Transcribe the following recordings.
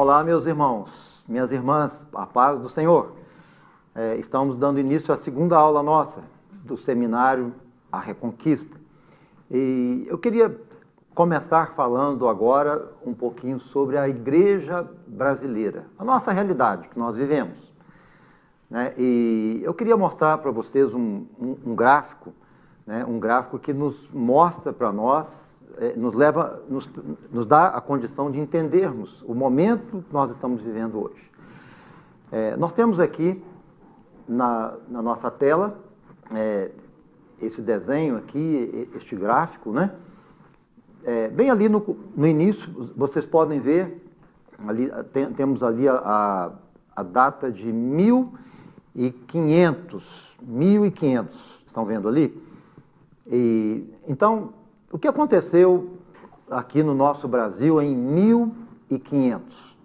Olá, meus irmãos, minhas irmãs, a paz do Senhor. Estamos dando início à segunda aula nossa do seminário A Reconquista. E eu queria começar falando agora um pouquinho sobre a igreja brasileira, a nossa realidade que nós vivemos, né? E eu queria mostrar para vocês um gráfico, né? Um gráfico que nos mostra para nós, nos dá a condição de entendermos o momento que nós estamos vivendo hoje. Nós temos aqui na nossa tela esse desenho aqui, este gráfico, né? Bem ali no início, vocês podem ver, ali, temos ali a data de 1500, estão vendo ali? Então, o que aconteceu aqui no nosso Brasil em 1500?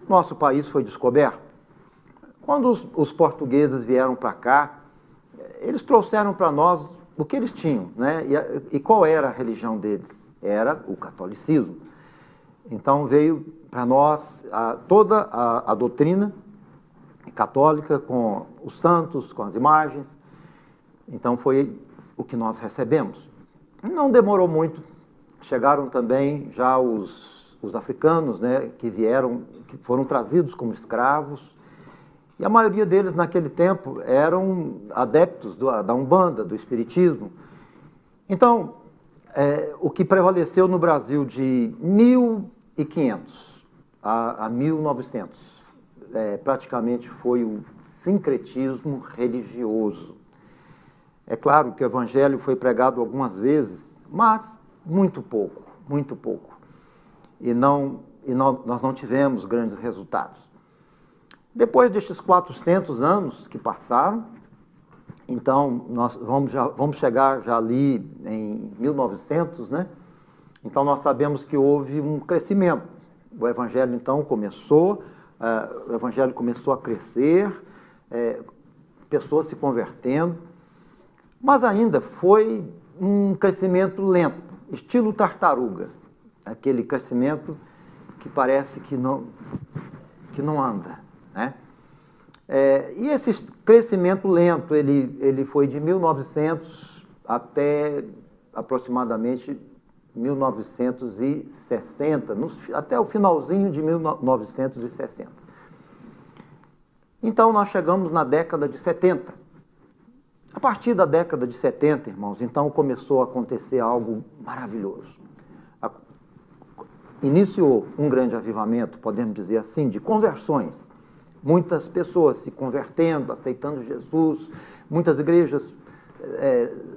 Nosso país foi descoberto. Quando os portugueses vieram para cá, eles trouxeram para nós o que eles tinham, né? E qual era a religião deles? Era o catolicismo. Então veio para nós toda a doutrina católica, com os santos, com as imagens. Então foi o que nós recebemos. Não demorou muito, chegaram também já os africanos, né, que foram trazidos como escravos, e a maioria deles naquele tempo eram adeptos da Umbanda, do Espiritismo. Então, o que prevaleceu no Brasil de 1500 a 1900, praticamente foi o sincretismo religioso. É claro que o evangelho foi pregado algumas vezes, mas muito pouco, muito pouco. Nós não tivemos grandes resultados. Depois destes 400 anos que passaram, então nós vamos chegar já ali em 1900, né? Então nós sabemos que houve um crescimento. O evangelho então começou a crescer, pessoas se convertendo, mas ainda foi um crescimento lento, estilo tartaruga, aquele crescimento que parece que não anda, né? E esse crescimento lento, ele foi de 1900 até aproximadamente 1960, até o finalzinho de 1960. Então nós chegamos na década de 70. A partir da década de 70, irmãos, então começou a acontecer algo maravilhoso. Iniciou um grande avivamento, podemos dizer assim, de conversões. Muitas pessoas se convertendo, aceitando Jesus, muitas igrejas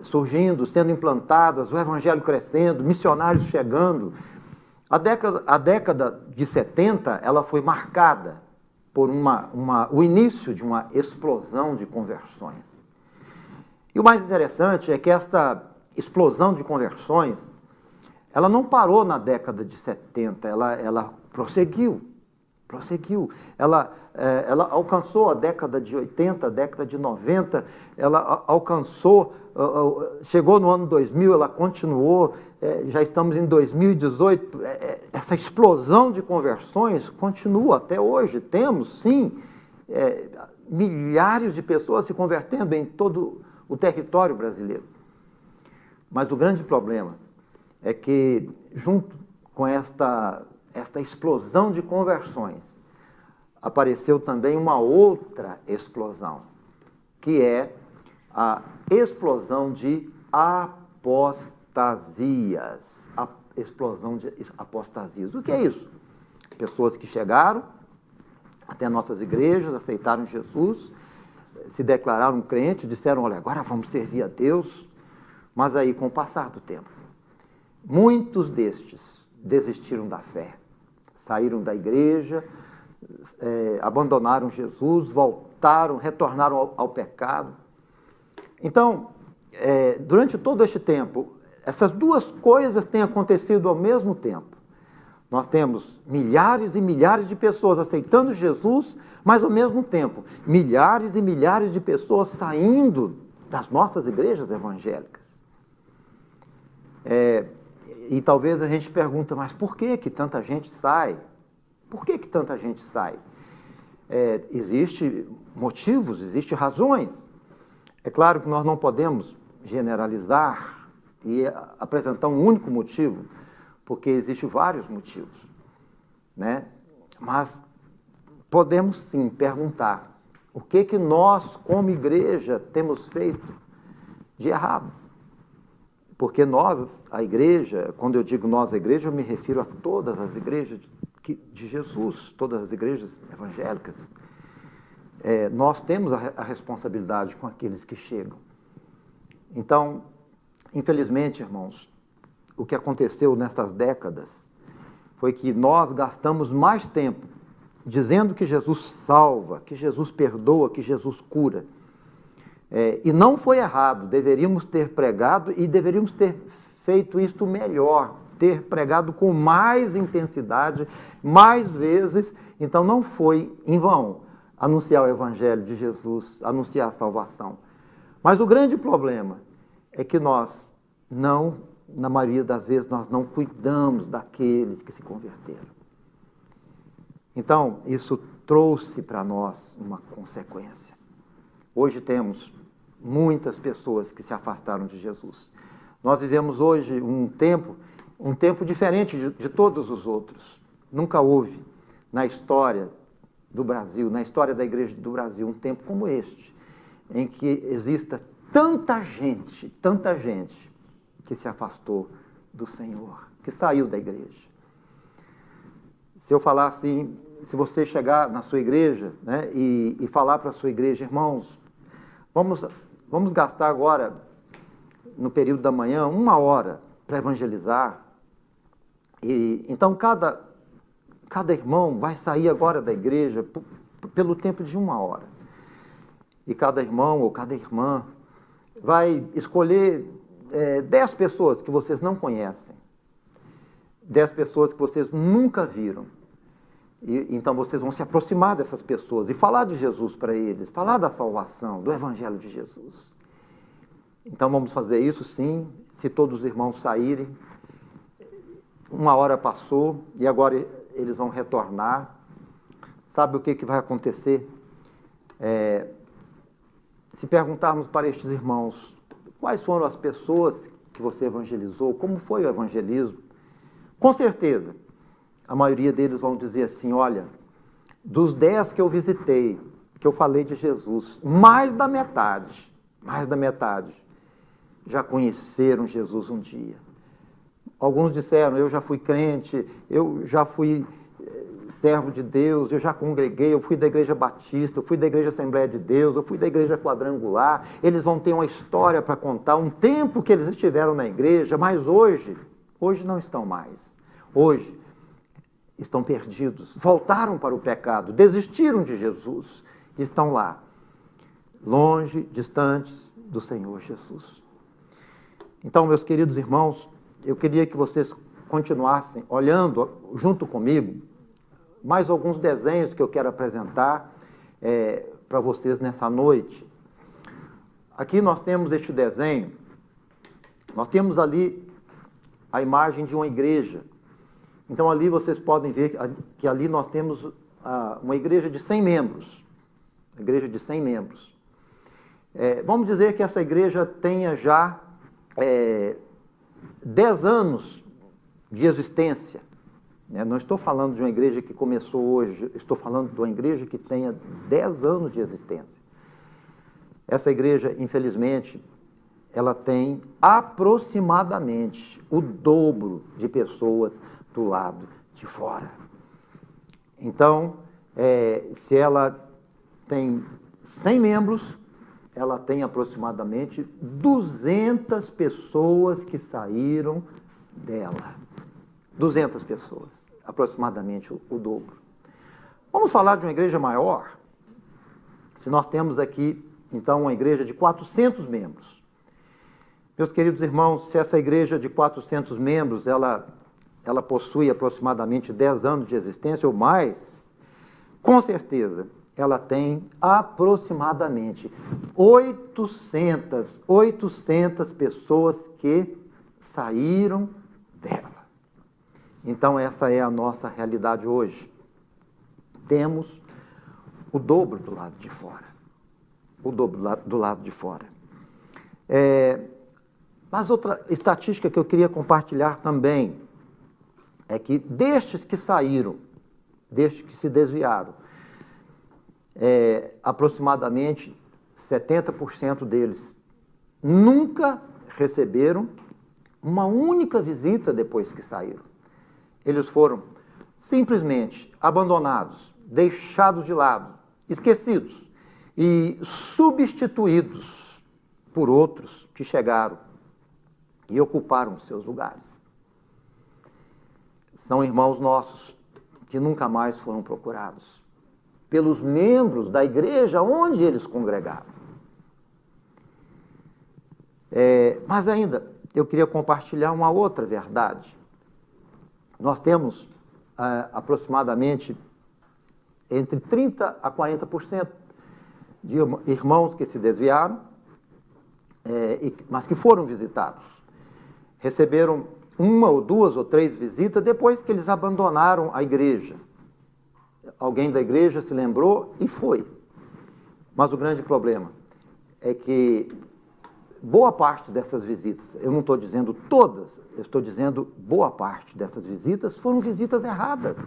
surgindo, sendo implantadas, o evangelho crescendo, missionários chegando. A década de 70, ela foi marcada por o início de uma explosão de conversões. E o mais interessante é que esta explosão de conversões, ela não parou na década de 70, ela prosseguiu. Ela alcançou a década de 80, a década de 90, ela alcançou, chegou no ano 2000, ela continuou, já estamos em 2018, essa explosão de conversões continua até hoje. Temos, sim, milhares de pessoas se convertendo em todo o território brasileiro. Mas o grande problema é que, junto com esta explosão de conversões, apareceu também uma outra explosão, que é a explosão de apostasias. A explosão de apostasias. O que é isso? Pessoas que chegaram até nossas igrejas, aceitaram Jesus, se declararam crentes, disseram, olha, agora vamos servir a Deus, mas aí, com o passar do tempo, muitos destes desistiram da fé, saíram da igreja, abandonaram Jesus, retornaram ao pecado. Então, durante todo este tempo, essas duas coisas têm acontecido ao mesmo tempo. Nós temos milhares e milhares de pessoas aceitando Jesus, mas ao mesmo tempo, milhares e milhares de pessoas saindo das nossas igrejas evangélicas. E talvez a gente pergunte, mas por que tanta gente sai? Por que tanta gente sai? Existem motivos, existem razões. É claro que nós não podemos generalizar e apresentar um único motivo, porque existem vários motivos, né? Mas podemos sim perguntar o que nós, como igreja, temos feito de errado. Porque nós, a igreja, quando eu digo nós, a igreja, eu me refiro a todas as igrejas de Jesus, todas as igrejas evangélicas. Nós temos a responsabilidade com aqueles que chegam. Então, infelizmente, irmãos, o que aconteceu nessas décadas foi que nós gastamos mais tempo dizendo que Jesus salva, que Jesus perdoa, que Jesus cura. E não foi errado, deveríamos ter pregado e deveríamos ter feito isto melhor, ter pregado com mais intensidade, mais vezes. Então não foi em vão anunciar o Evangelho de Jesus, anunciar a salvação. Mas o grande problema é que nós não, na maioria das vezes, nós não cuidamos daqueles que se converteram. Então, isso trouxe para nós uma consequência. Hoje temos muitas pessoas que se afastaram de Jesus. Nós vivemos hoje um tempo diferente de todos os outros. Nunca houve na história do Brasil, na história da Igreja do Brasil, um tempo como este, em que exista tanta gente que se afastou do Senhor, que saiu da igreja. Se eu falar assim, se você chegar na sua igreja, né, e falar para a sua igreja, irmãos, vamos gastar agora, no período da manhã, 1 hora para evangelizar. E então cada irmão vai sair agora da igreja pelo tempo de 1 hora. E cada irmão ou cada irmã vai escolher 10 pessoas que vocês não conhecem, 10 pessoas que vocês nunca viram. E então vocês vão se aproximar dessas pessoas e falar de Jesus para eles, falar da salvação, do Evangelho de Jesus. Então vamos fazer isso sim, se todos os irmãos saírem. 1 hora passou e agora eles vão retornar. Sabe o que vai acontecer? Se perguntarmos para estes irmãos, quais foram as pessoas que você evangelizou, como foi o evangelismo? Com certeza, a maioria deles vão dizer assim, olha, dos 10 que eu visitei, que eu falei de Jesus, mais da metade, já conheceram Jesus um dia. Alguns disseram, eu já fui crente, eu já fui servo de Deus, eu já congreguei, eu fui da Igreja Batista, eu fui da Igreja Assembleia de Deus, eu fui da Igreja Quadrangular. Eles vão ter uma história para contar, um tempo que eles estiveram na igreja, mas hoje não estão mais. Hoje estão perdidos, voltaram para o pecado, desistiram de Jesus, estão lá, longe, distantes do Senhor Jesus. Então, meus queridos irmãos, eu queria que vocês continuassem olhando junto comigo mais alguns desenhos que eu quero apresentar para vocês nessa noite. Aqui nós temos este desenho, nós temos ali a imagem de uma igreja. Então ali vocês podem ver que ali nós temos uma igreja de 100 membros. Igreja de 100 membros. Vamos dizer que essa igreja tenha já 10 anos de existência. Não estou falando de uma igreja que começou hoje, estou falando de uma igreja que tenha 10 anos de existência. Essa igreja, infelizmente, ela tem aproximadamente o dobro de pessoas do lado de fora. Então, se ela tem 100 membros, ela tem aproximadamente 200 pessoas que saíram dela. 200 pessoas, aproximadamente o dobro. Vamos falar de uma igreja maior? Se nós temos aqui, então, uma igreja de 400 membros. Meus queridos irmãos, se essa igreja de 400 membros, ela possui aproximadamente 10 anos de existência ou mais, com certeza, ela tem aproximadamente 800 pessoas que saíram dela. Então, essa é a nossa realidade hoje. temos o dobro do lado de fora. O dobro do lado de fora. Mas outra estatística que eu queria compartilhar também é que destes que saíram, destes que se desviaram, aproximadamente 70% deles nunca receberam uma única visita depois que saíram. Eles foram simplesmente abandonados, deixados de lado, esquecidos e substituídos por outros que chegaram e ocuparam seus lugares. São irmãos nossos que nunca mais foram procurados pelos membros da igreja onde eles congregavam. Mas ainda, eu queria compartilhar uma outra verdade. Nós temos aproximadamente entre 30% a 40% de irmãos que se desviaram, mas que foram visitados. Receberam uma ou duas ou três visitas depois que eles abandonaram a igreja. Alguém da igreja se lembrou e foi. Mas o grande problema é que boa parte dessas visitas, eu não estou dizendo todas, eu estou dizendo boa parte dessas visitas foram visitas erradas.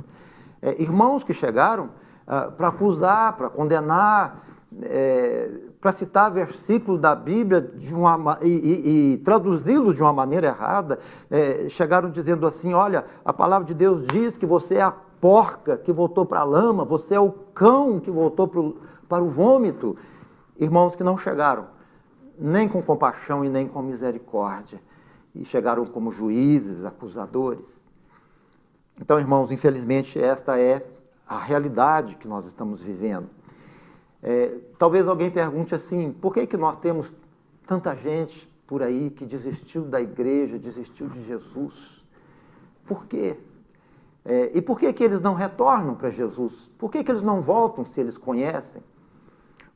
Irmãos que chegaram para acusar, para condenar, para citar versículos da Bíblia e traduzi-los de uma maneira errada, chegaram dizendo assim: olha, a palavra de Deus diz que você é a porca que voltou para a lama, você é o cão que voltou para o vômito. Irmãos que não chegaram nem com compaixão e nem com misericórdia, e chegaram como juízes, acusadores. Então, irmãos, infelizmente, esta é a realidade que nós estamos vivendo. Talvez alguém pergunte assim: por que nós temos tanta gente por aí que desistiu da igreja, desistiu de Jesus? Por quê? E por que eles não retornam para Jesus? Por que eles não voltam se eles conhecem?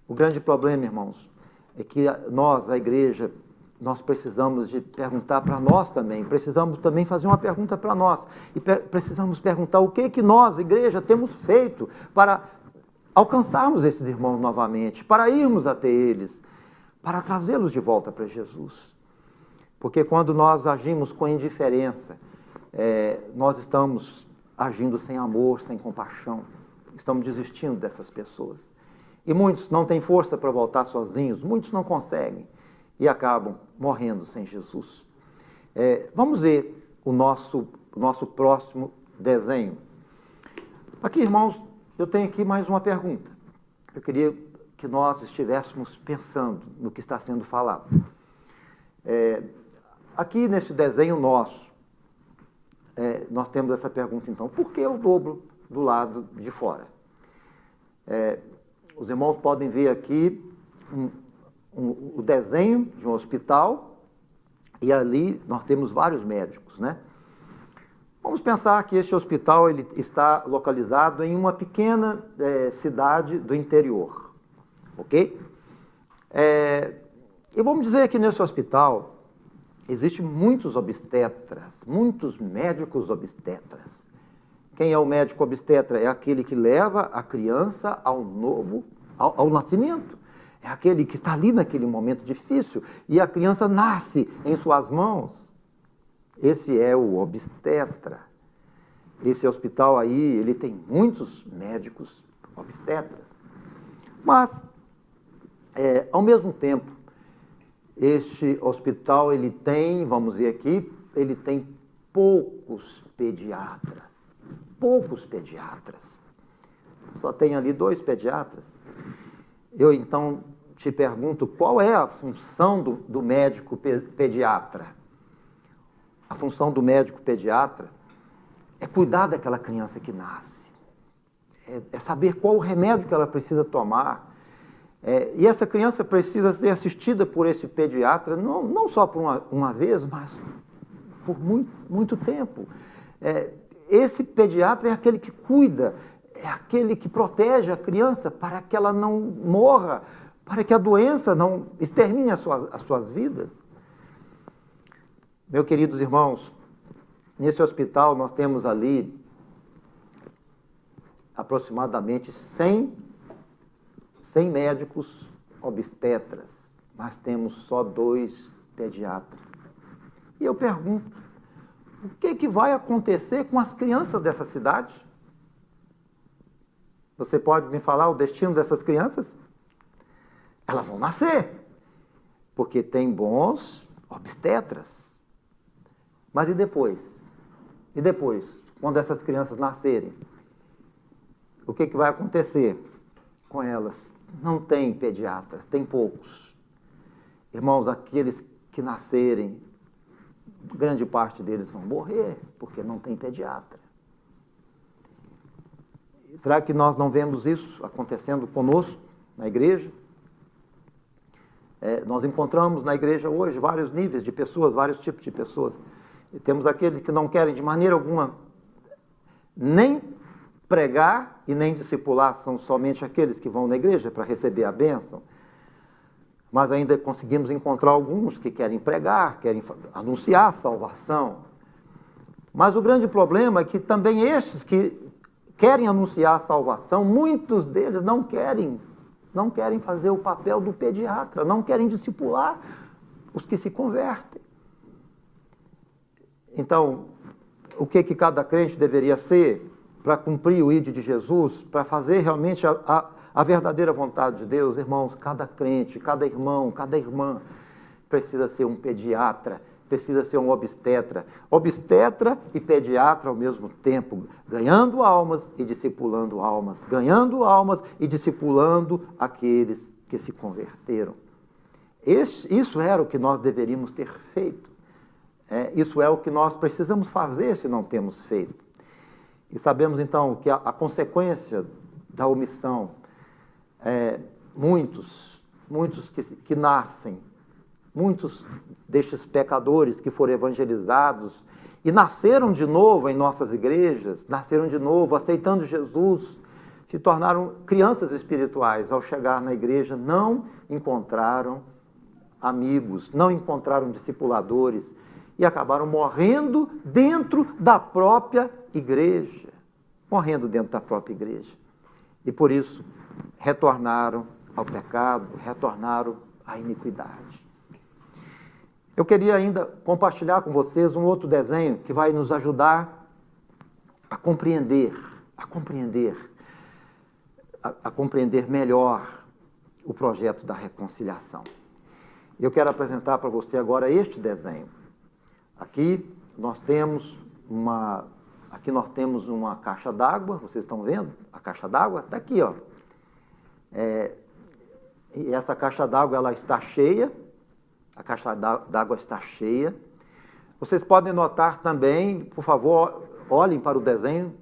O grande problema, irmãos, é que nós, a igreja, nós precisamos de perguntar para nós também, precisamos também fazer uma pergunta para nós, e precisamos perguntar o que nós, a igreja, temos feito para alcançarmos esses irmãos novamente, para irmos até eles, para trazê-los de volta para Jesus. Porque quando nós agimos com indiferença, nós estamos agindo sem amor, sem compaixão, estamos desistindo dessas pessoas. E muitos não têm força para voltar sozinhos, muitos não conseguem e acabam morrendo sem Jesus. Vamos ver o nosso próximo desenho. Aqui, irmãos, eu tenho aqui mais uma pergunta. Eu queria que nós estivéssemos pensando no que está sendo falado. Aqui nesse desenho nosso, nós temos essa pergunta, então: por que o dobro do lado de fora? Os irmãos podem ver aqui o desenho de um hospital, e ali nós temos vários médicos, né? Vamos pensar que este hospital ele está localizado em uma pequena cidade do interior, ok? E vamos dizer que nesse hospital existem muitos obstetras, muitos médicos obstetras. Quem é o médico obstetra? É aquele que leva a criança ao nascimento. É aquele que está ali naquele momento difícil e a criança nasce em suas mãos. Esse é o obstetra. Esse hospital aí, ele tem muitos médicos obstetras. Mas, ao mesmo tempo, este hospital, ele tem, vamos ver aqui, ele tem poucos pediatras. Poucos pediatras. Só tem ali 2 pediatras. Eu, então, te pergunto, qual é a função do médico pediatra? A função do médico pediatra é cuidar daquela criança que nasce. É saber qual o remédio que ela precisa tomar. E essa criança precisa ser assistida por esse pediatra, não só por uma vez, mas por muito, muito tempo. Esse pediatra é aquele que cuida, é aquele que protege a criança para que ela não morra, para que a doença não extermine as suas vidas. Meus queridos irmãos, nesse hospital nós temos ali aproximadamente 100 médicos obstetras, mas temos só 2 pediatras. E eu pergunto, o que vai acontecer com as crianças dessa cidade? Você pode me falar o destino dessas crianças? Elas vão nascer, porque tem bons obstetras. Mas e depois? E depois, quando essas crianças nascerem? O que vai acontecer com elas? Não tem pediatras, tem poucos. Irmãos, aqueles que nascerem, grande parte deles vão morrer, porque não tem pediatra. Será que nós não vemos isso acontecendo conosco, na igreja? Nós encontramos na igreja hoje vários níveis de pessoas, vários tipos de pessoas. E temos aqueles que não querem de maneira alguma nem pregar e nem discipular, são somente aqueles que vão na igreja para receber a bênção. Mas ainda conseguimos encontrar alguns que querem pregar, querem anunciar a salvação. Mas o grande problema é que também estes que querem anunciar a salvação, muitos deles não querem fazer o papel do pediatra, não querem discipular os que se convertem. Então, o que cada crente deveria ser para cumprir o ídolo de Jesus, para fazer realmente a verdadeira vontade de Deus? Irmãos, cada crente, cada irmão, cada irmã precisa ser um pediatra, precisa ser um obstetra e pediatra ao mesmo tempo, ganhando almas e discipulando almas, ganhando almas e discipulando aqueles que se converteram. Isso era o que nós deveríamos ter feito. Isso é o que nós precisamos fazer se não temos feito. E sabemos então que a consequência da omissão, muitos que nascem, muitos destes pecadores que foram evangelizados e nasceram de novo em nossas igrejas, nasceram de novo aceitando Jesus, se tornaram crianças espirituais. Ao chegar na igreja, não encontraram amigos, não encontraram discipuladores e acabaram morrendo dentro da própria igreja. Morrendo dentro da própria igreja. E por isso, retornaram ao pecado, retornaram à iniquidade. Eu queria ainda compartilhar com vocês um outro desenho que vai nos ajudar a compreender melhor o projeto da reconciliação. Eu quero apresentar para você agora este desenho. Aqui nós temos uma caixa d'água, vocês estão vendo? A caixa d'água está aqui, ó. E essa caixa d'água ela está cheia. A caixa d'água está cheia. Vocês podem notar também, por favor, olhem para o desenho.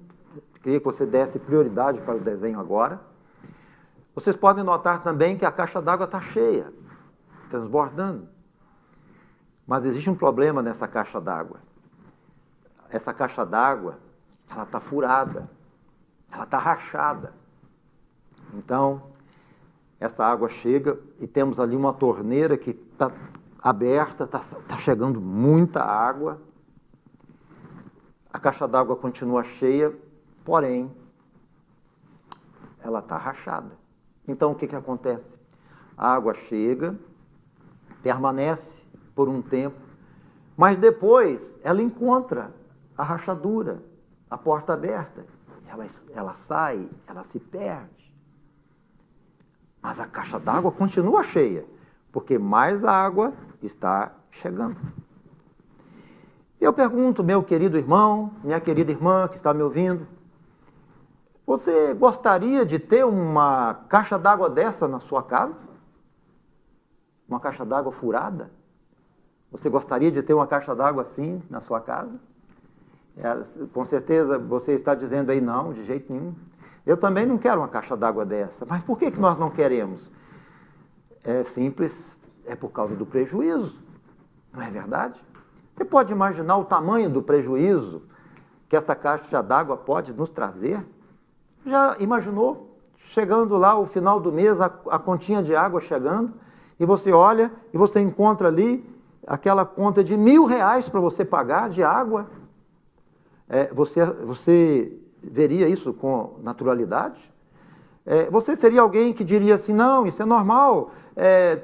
Queria que você desse prioridade para o desenho agora. Vocês podem notar também que a caixa d'água está cheia, transbordando. Mas existe um problema nessa caixa d'água. Essa caixa d'água, ela está furada, ela está rachada. Então, essa água chega e temos ali uma torneira que está aberta, está chegando muita água. A caixa d'água continua cheia, porém, ela está rachada. Então, o que acontece? A água chega, permanece por um tempo, mas depois ela encontra a rachadura, a porta aberta. Ela sai, ela se perde. Mas a caixa d'água continua cheia, porque mais água está chegando. Eu pergunto, meu querido irmão, minha querida irmã que está me ouvindo, você gostaria de ter uma caixa d'água dessa na sua casa? Uma caixa d'água furada? Você gostaria de ter uma caixa d'água assim na sua casa? Com certeza você está dizendo aí, não, de jeito nenhum. Eu também não quero uma caixa d'água dessa. Mas por que nós não queremos? É simples, é por causa do prejuízo. Não é verdade? Você pode imaginar o tamanho do prejuízo que essa caixa d'água pode nos trazer? Já imaginou? Chegando lá, o final do mês, a continha de água chegando, e você olha e você encontra ali aquela conta de R$1.000 para você pagar de água. veria isso com naturalidade? Você seria alguém que diria assim, não, isso é normal,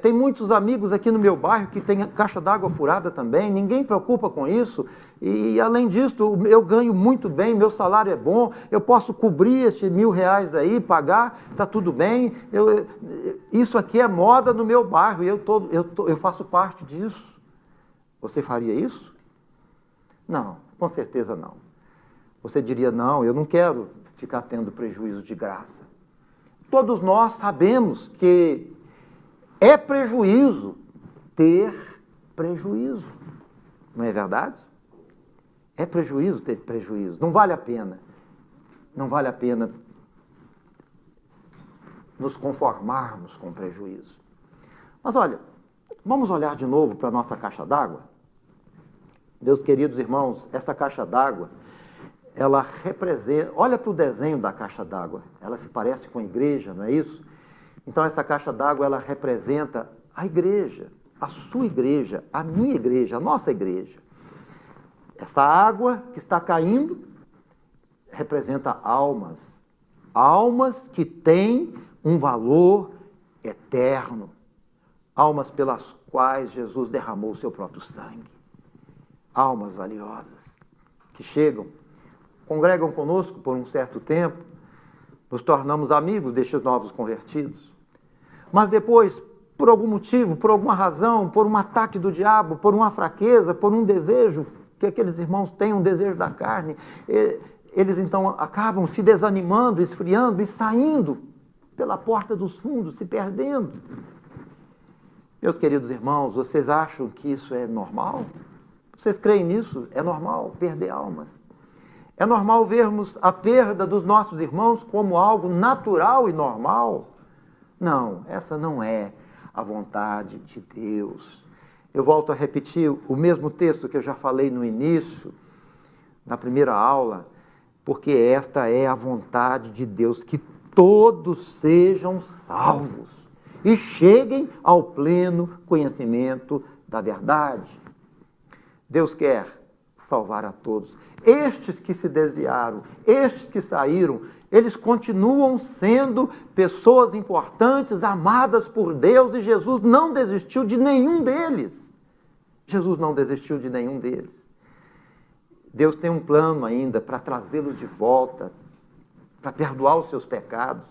tem muitos amigos aqui no meu bairro que tem caixa d'água furada também, ninguém preocupa com isso, e além disso, eu ganho muito bem, meu salário é bom, eu posso cobrir esses R$1.000 aí, pagar, está tudo bem, isso aqui é moda no meu bairro, e eu faço parte disso. Você faria isso? Não, com certeza não. Você diria, não, eu não quero ficar tendo prejuízo de graça. Todos nós sabemos que é prejuízo ter prejuízo. Não é verdade? É prejuízo ter prejuízo. Não vale a pena. Não vale a pena nos conformarmos com prejuízo. Mas olha, vamos olhar de novo para a nossa caixa d'água? Meus queridos irmãos, essa caixa d'água, ela representa, olha para o desenho da caixa d'água, ela se parece com a igreja, não é isso? Então essa caixa d'água, ela representa a igreja, a sua igreja, a minha igreja, a nossa igreja. Essa água que está caindo representa almas, almas que têm um valor eterno, almas pelas quais Jesus derramou o seu próprio sangue, almas valiosas, que chegam, congregam conosco por um certo tempo, nos tornamos amigos destes novos convertidos. Mas depois, por algum motivo, por alguma razão, por um ataque do diabo, por uma fraqueza, por um desejo, que aqueles irmãos têm um desejo da carne, eles então acabam se desanimando, esfriando e saindo pela porta dos fundos, se perdendo. Meus queridos irmãos, vocês acham que isso é normal? Vocês creem nisso? É normal perder almas? É normal vermos a perda dos nossos irmãos como algo natural e normal? Não, essa não é a vontade de Deus. Eu volto a repetir o mesmo texto que eu já falei no início, na primeira aula, porque esta é a vontade de Deus, que todos sejam salvos e cheguem ao pleno conhecimento da verdade. Deus quer salvar a todos. Estes que se desviaram, estes que saíram, eles continuam sendo pessoas importantes, amadas por Deus, e Jesus não desistiu de nenhum deles. Jesus não desistiu de nenhum deles. Deus tem um plano ainda para trazê-los de volta, para perdoar os seus pecados.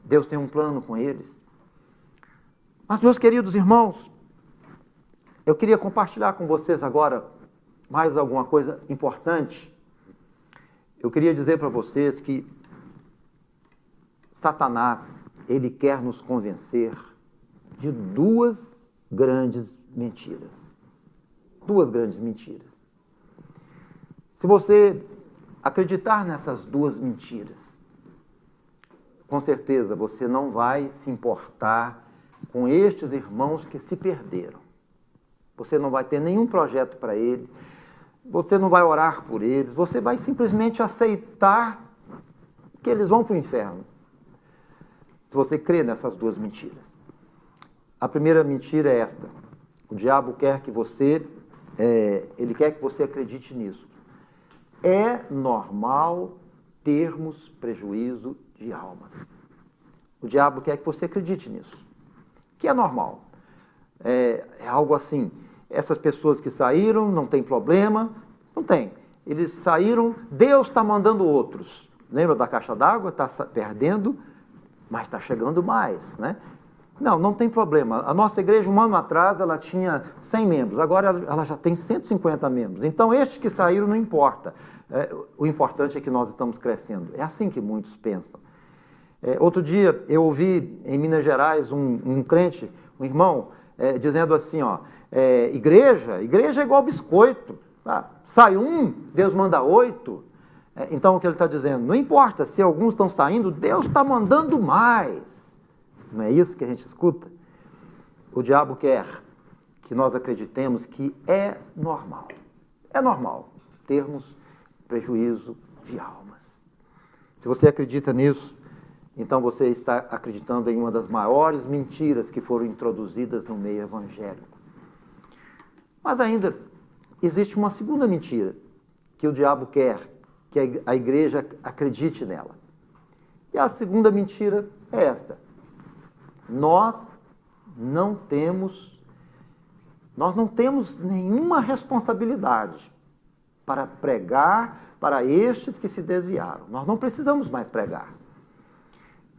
Deus tem um plano com eles. Mas, meus queridos irmãos, eu queria compartilhar com vocês agora mais alguma coisa importante. Eu queria dizer para vocês que Satanás, ele quer nos convencer de duas grandes mentiras. Duas grandes mentiras. Se você acreditar nessas duas mentiras, com certeza você não vai se importar com estes irmãos que se perderam. Você não vai ter nenhum projeto para ele, você não vai orar por eles, você vai simplesmente aceitar que eles vão para o inferno. Se você crê nessas duas mentiras. A primeira mentira é esta. O diabo quer que você, ele quer que você acredite nisso. É normal termos prejuízo de almas. O diabo quer que você acredite nisso. Que é normal. É algo assim. Essas pessoas que saíram, não tem problema. Não tem. Eles saíram, Deus está mandando outros. Lembra da caixa d'água? Está perdendo, mas está chegando mais, né? Não tem problema. A nossa igreja, um ano atrás, ela tinha 100 membros. Agora ela já tem 150 membros. Então, estes que saíram não importa. O importante é que nós estamos crescendo. É assim que muitos pensam. Outro dia, eu ouvi em Minas Gerais um crente, um irmão, dizendo assim, ó, igreja é igual biscoito. Sai um, Deus manda 8. Então, o que ele está dizendo? Não importa se alguns estão saindo, Deus está mandando mais. Não é isso que a gente escuta? O diabo quer que nós acreditemos que é normal termos prejuízo de almas. Se você acredita nisso, então você está acreditando em uma das maiores mentiras que foram introduzidas no meio evangélico. Mas ainda existe uma segunda mentira que o diabo quer que a igreja acredite nela. E a segunda mentira é esta: nós não temos nenhuma responsabilidade para pregar para estes que se desviaram. Nós não precisamos mais pregar.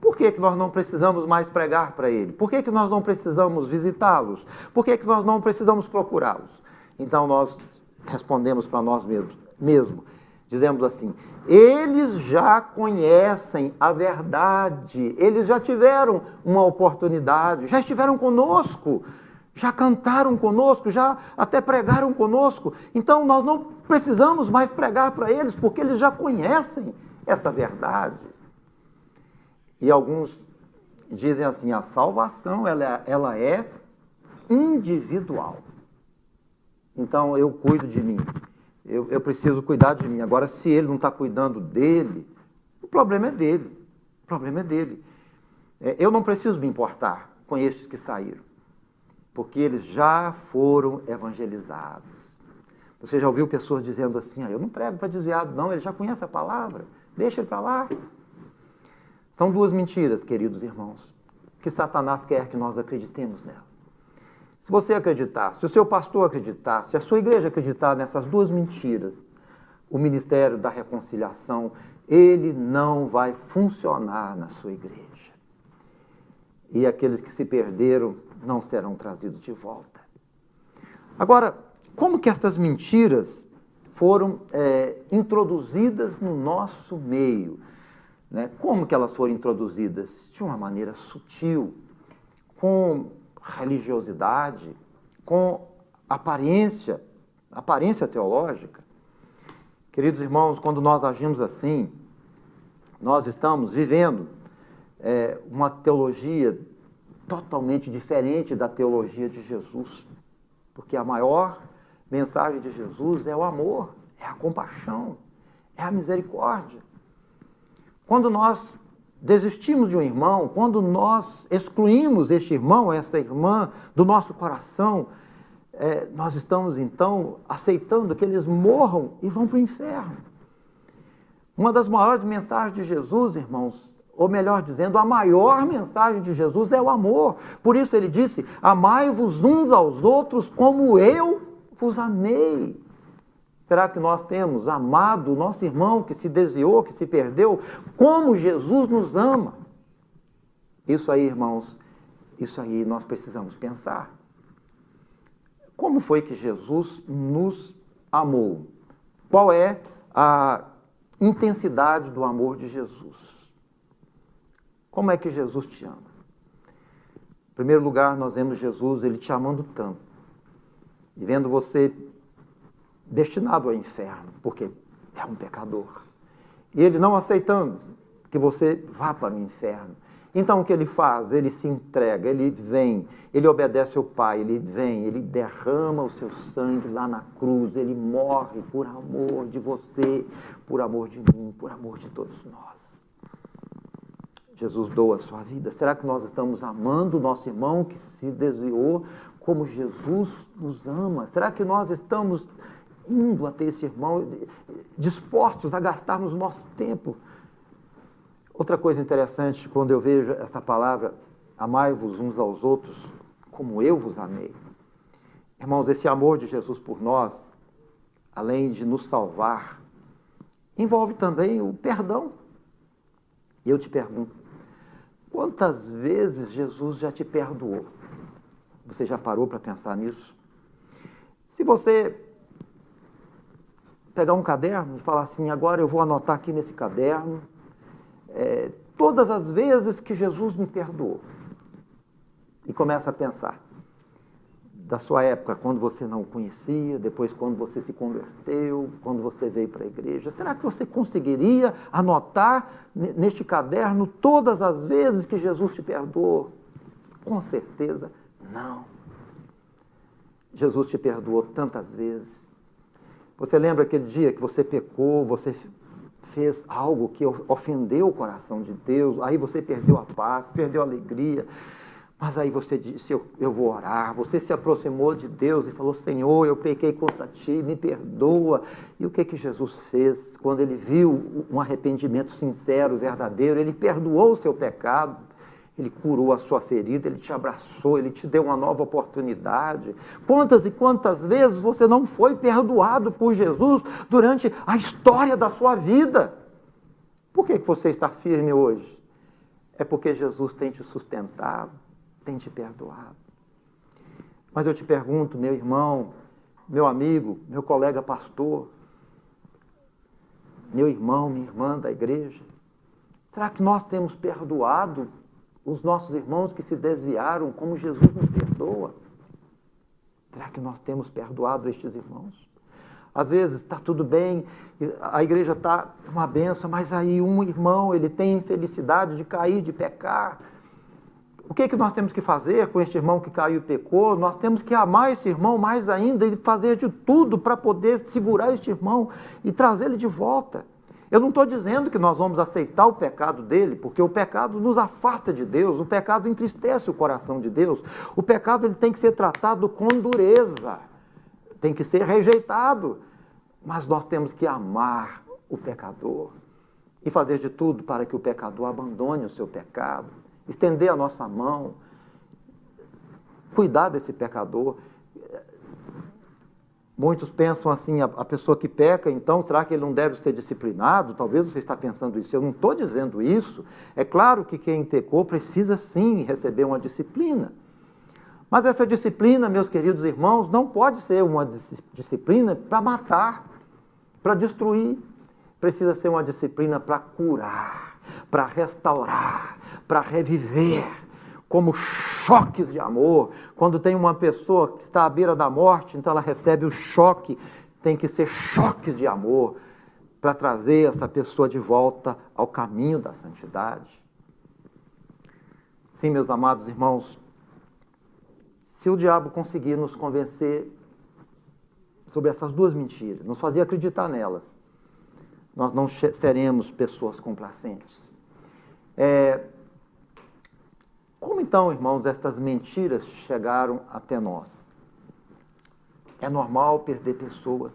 Por que nós não precisamos mais pregar para ele? Por que nós não precisamos visitá-los? Por que nós não precisamos procurá-los? Então nós respondemos para nós mesmos, dizemos assim: eles já conhecem a verdade, eles já tiveram uma oportunidade, já estiveram conosco, já cantaram conosco, já até pregaram conosco. Então nós não precisamos mais pregar para eles, porque eles já conhecem esta verdade. E alguns dizem assim: a salvação ela é individual. Então eu cuido de mim, eu preciso cuidar de mim. Agora, se ele não está cuidando dele, o problema é dele. O problema é dele. Eu não preciso me importar com estes que saíram, porque eles já foram evangelizados. Você já ouviu pessoas dizendo assim: eu não prego para desviado, não, ele já conhece a palavra, deixa ele para lá. São duas mentiras, queridos irmãos, que Satanás quer que nós acreditemos nela. Se você acreditar, se o seu pastor acreditar, se a sua igreja acreditar nessas duas mentiras, o ministério da reconciliação, ele não vai funcionar na sua igreja. E aqueles que se perderam não serão trazidos de volta. Agora, como que estas mentiras foram introduzidas no nosso meio? Né? Como que elas foram introduzidas? De uma maneira sutil, com religiosidade, com aparência teológica. Queridos irmãos, quando nós agimos assim, nós estamos vivendo uma teologia totalmente diferente da teologia de Jesus, porque a maior mensagem de Jesus é o amor, é a compaixão, é a misericórdia. Quando nós desistimos de um irmão, quando nós excluímos este irmão, essa irmã do nosso coração, nós estamos então aceitando que eles morram e vão para o inferno. Uma das maiores mensagens de Jesus, irmãos, ou melhor dizendo, a maior mensagem de Jesus é o amor. Por isso ele disse: amai-vos uns aos outros como eu vos amei. Será que nós temos amado o nosso irmão que se desviou, que se perdeu, como Jesus nos ama? Isso aí, irmãos, isso aí nós precisamos pensar. Como foi que Jesus nos amou? Qual é a intensidade do amor de Jesus? Como é que Jesus te ama? Em primeiro lugar, nós vemos Jesus, ele te amando tanto, e vendo você destinado ao inferno, porque é um pecador. E ele não aceitando que você vá para o inferno. Então o que ele faz? Ele se entrega, ele vem, ele obedece ao Pai, ele vem, ele derrama o seu sangue lá na cruz, ele morre por amor de você, por amor de mim, por amor de todos nós. Jesus doa a sua vida. Será que nós estamos amando o nosso irmão que se desviou como Jesus nos ama? Será que nós estamos indo até esse irmão, dispostos a gastarmos o nosso tempo? Outra coisa interessante, quando eu vejo essa palavra, amai-vos uns aos outros, como eu vos amei. Irmãos, esse amor de Jesus por nós, além de nos salvar, envolve também o perdão. E eu te pergunto, quantas vezes Jesus já te perdoou? Você já parou para pensar nisso? Se você pegar um caderno e falar assim: agora eu vou anotar aqui nesse caderno todas as vezes que Jesus me perdoou. E começa a pensar da sua época, quando você não o conhecia, depois quando você se converteu, quando você veio para a igreja. Será que você conseguiria anotar neste caderno todas as vezes que Jesus te perdoou? Com certeza não. Jesus te perdoou tantas vezes. Você lembra aquele dia que você pecou, você fez algo que ofendeu o coração de Deus, aí você perdeu a paz, perdeu a alegria. Mas aí você disse, eu vou orar. Você se aproximou de Deus e falou, Senhor, eu pequei contra ti, me perdoa. E o que Jesus fez? Quando ele viu um arrependimento sincero, verdadeiro, ele perdoou o seu pecado, ele curou a sua ferida, ele te abraçou, ele te deu uma nova oportunidade. Quantas e quantas vezes você não foi perdoado por Jesus durante a história da sua vida? Por que você está firme hoje? É porque Jesus tem te sustentado, tem te perdoado. Mas eu te pergunto, meu irmão, meu amigo, meu colega pastor, meu irmão, minha irmã da igreja, será que nós temos perdoado os nossos irmãos que se desviaram como Jesus nos perdoa? Será que nós temos perdoado estes irmãos? Às vezes está tudo bem, a igreja está uma benção, mas aí um irmão, ele tem infelicidade de cair, de pecar. O que nós temos que fazer com este irmão que caiu e pecou? Nós temos que amar esse irmão mais ainda e fazer de tudo para poder segurar este irmão e trazê-lo de volta. Eu não estou dizendo que nós vamos aceitar o pecado dele, porque o pecado nos afasta de Deus, o pecado entristece o coração de Deus. O pecado ele tem que ser tratado com dureza, tem que ser rejeitado. Mas nós temos que amar o pecador e fazer de tudo para que o pecador abandone o seu pecado, estender a nossa mão, cuidar desse pecador. Muitos pensam assim, a pessoa que peca, então, será que ele não deve ser disciplinado? Talvez você está pensando isso. Eu não estou dizendo isso. É claro que quem pecou precisa sim receber uma disciplina. Mas essa disciplina, meus queridos irmãos, não pode ser uma disciplina para matar, para destruir. Precisa ser uma disciplina para curar, para restaurar, para reviver, como choques de amor. Quando tem uma pessoa que está à beira da morte, então ela recebe o choque, tem que ser choques de amor para trazer essa pessoa de volta ao caminho da santidade. Sim, meus amados irmãos, se o diabo conseguir nos convencer sobre essas duas mentiras, nos fazer acreditar nelas, nós não seremos pessoas complacentes. Como então, irmãos, estas mentiras chegaram até nós? É normal perder pessoas.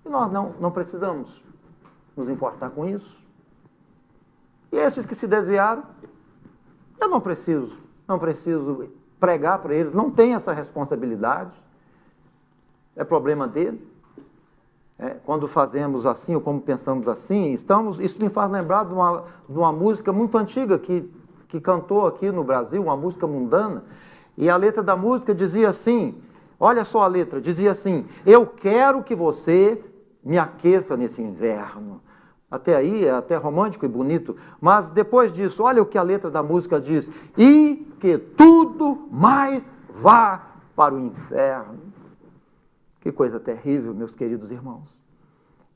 E nós não precisamos nos importar com isso. E esses que se desviaram, eu não preciso pregar para eles, não tem essa responsabilidade. É problema dele. Quando fazemos assim, ou como pensamos assim, isso me faz lembrar de uma música muito antiga que cantou aqui no Brasil, uma música mundana, e a letra da música dizia assim, olha só a letra, dizia assim, eu quero que você me aqueça nesse inverno. Até aí é até romântico e bonito, mas depois disso, olha o que a letra da música diz, e que tudo mais vá para o inferno. Que coisa terrível, meus queridos irmãos.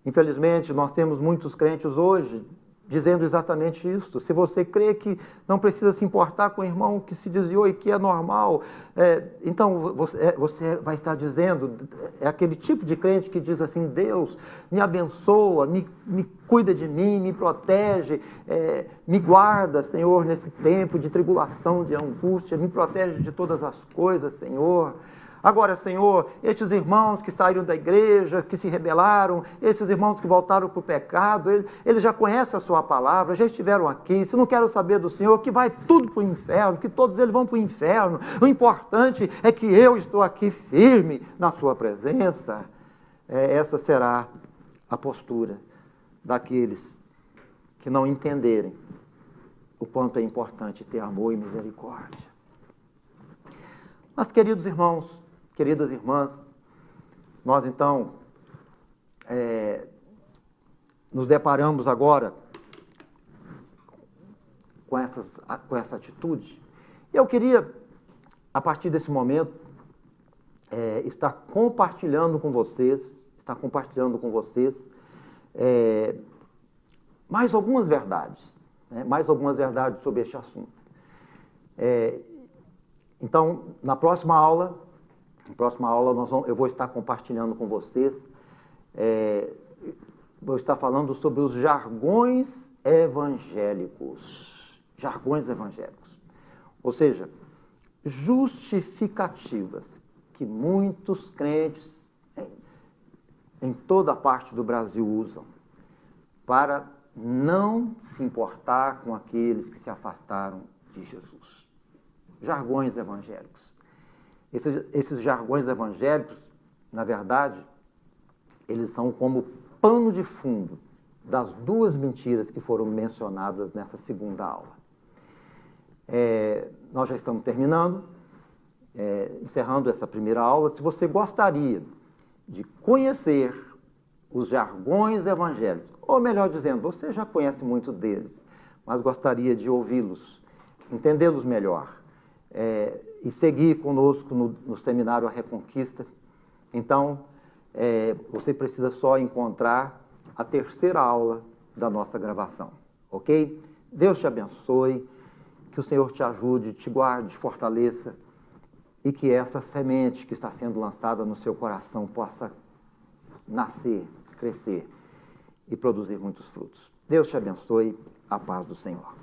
Infelizmente, nós temos muitos crentes hoje dizendo exatamente isso. Se você crê que não precisa se importar com o irmão que se desviou e que é normal, então você vai estar dizendo, é aquele tipo de crente que diz assim, Deus me abençoa, me cuida de mim, me protege, me guarda, Senhor, nesse tempo de tribulação, de angústia, me protege de todas as coisas, Senhor. Agora, Senhor, estes irmãos que saíram da igreja, que se rebelaram, esses irmãos que voltaram para o pecado, eles já conhecem a sua palavra, já estiveram aqui, se não querem saber do Senhor, que vai tudo para o inferno, que todos eles vão para o inferno. O importante é que eu estou aqui firme na sua presença. Essa será a postura daqueles que não entenderem o quanto é importante ter amor e misericórdia. Mas, queridos irmãos, queridas irmãs, nós então nos deparamos agora com essa atitude. Eu queria, a partir desse momento, estar compartilhando com vocês mais algumas verdades, mais algumas verdades sobre este assunto. Então, na próxima aula eu vou estar compartilhando com vocês, vou estar falando sobre os jargões evangélicos. Jargões evangélicos. Ou seja, justificativas que muitos crentes em toda a parte do Brasil usam para não se importar com aqueles que se afastaram de Jesus. Jargões evangélicos. Esses jargões evangélicos, na verdade, eles são como pano de fundo das duas mentiras que foram mencionadas nessa segunda aula. Nós já estamos terminando, encerrando essa primeira aula. Se você gostaria de conhecer os jargões evangélicos, ou melhor dizendo, você já conhece muito deles, mas gostaria de ouvi-los, entendê-los melhor, e seguir conosco no seminário A Reconquista, então, você precisa só encontrar a terceira aula da nossa gravação, ok? Deus te abençoe, que o Senhor te ajude, te guarde, te fortaleça, e que essa semente que está sendo lançada no seu coração possa nascer, crescer e produzir muitos frutos. Deus te abençoe, a paz do Senhor.